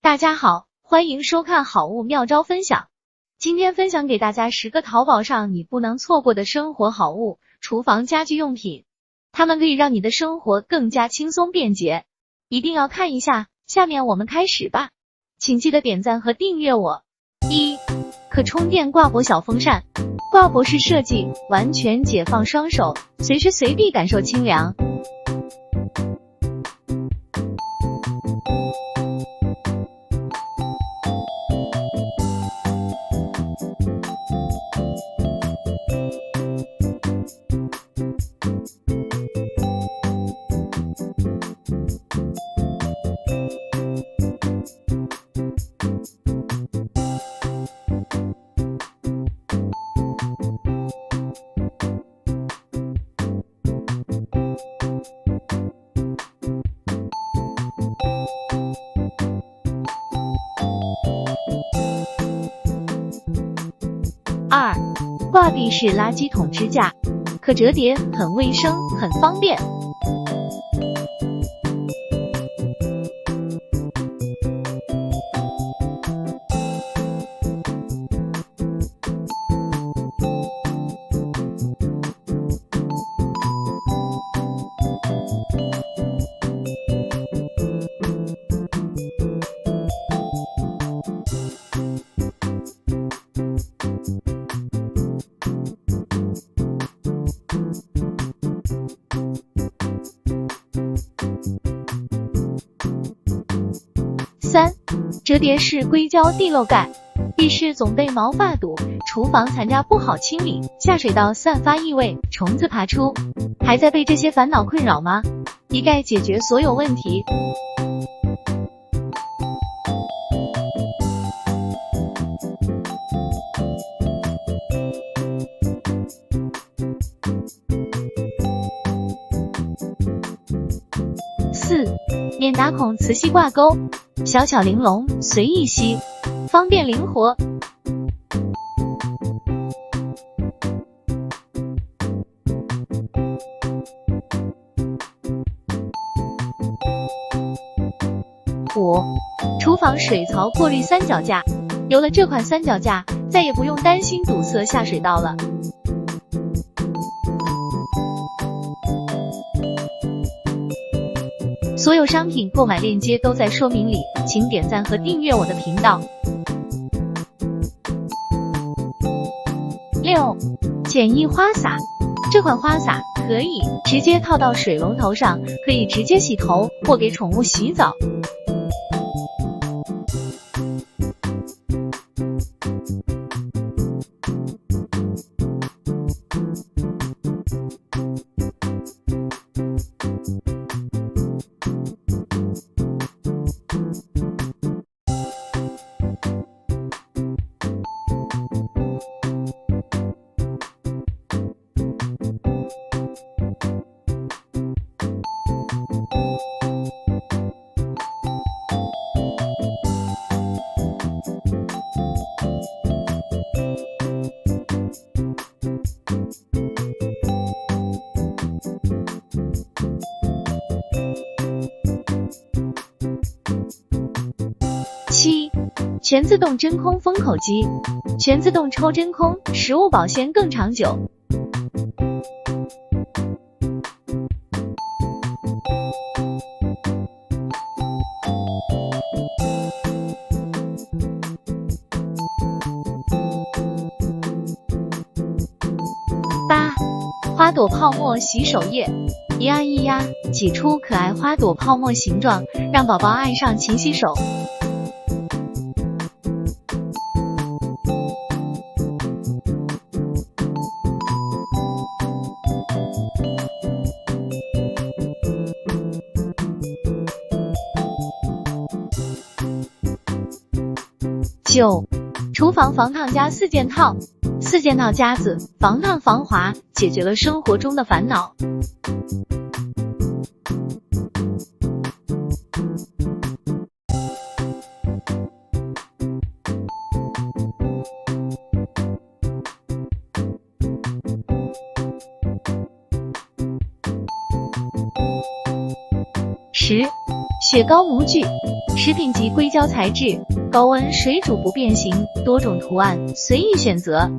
大家好，欢迎收看好物妙招分享。今天分享给大家10个淘宝上你不能错过的生活好物，厨房家居用品，它们可以让你的生活更加轻松便捷，一定要看一下。下面我们开始吧，请记得点赞和订阅我。1. 可充电挂脖小风扇，挂脖式设计，完全解放双手，随时随地感受清凉。2. 挂壁式垃圾桶支架，可折叠，很卫生，很方便。3. 折叠式硅胶地漏盖，浴室总被毛发堵，厨房残渣不好清理，下水道散发异味，虫子爬出，还在被这些烦恼困扰吗？一盖解决所有问题。4. 免打孔磁吸挂钩，小巧玲珑，随意吸，方便灵活。5. 厨房水槽过滤三脚架，有了这款三脚架，再也不用担心堵塞下水道了。所有商品购买链接都在说明里，请点赞和订阅我的频道。6. 简易花洒，这款花洒可以直接套到水龙头上，可以直接洗头或给宠物洗澡。7. 全自动真空封口机，全自动抽真空，食物保鲜更长久。8. 花朵泡沫洗手液，一按一压，挤出可爱花朵泡沫形状，让宝宝爱上勤洗手。9. 厨房防烫夹4件套，4件套夹子，防烫防滑，解决了生活中的烦恼。10. 雪糕模具，食品级硅胶材质，高温水煮不变形，多种图案随意选择。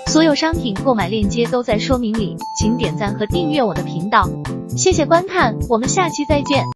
所有商品购买链接都在说明里，请点赞和订阅我的频道，谢谢观看，我们下期再见。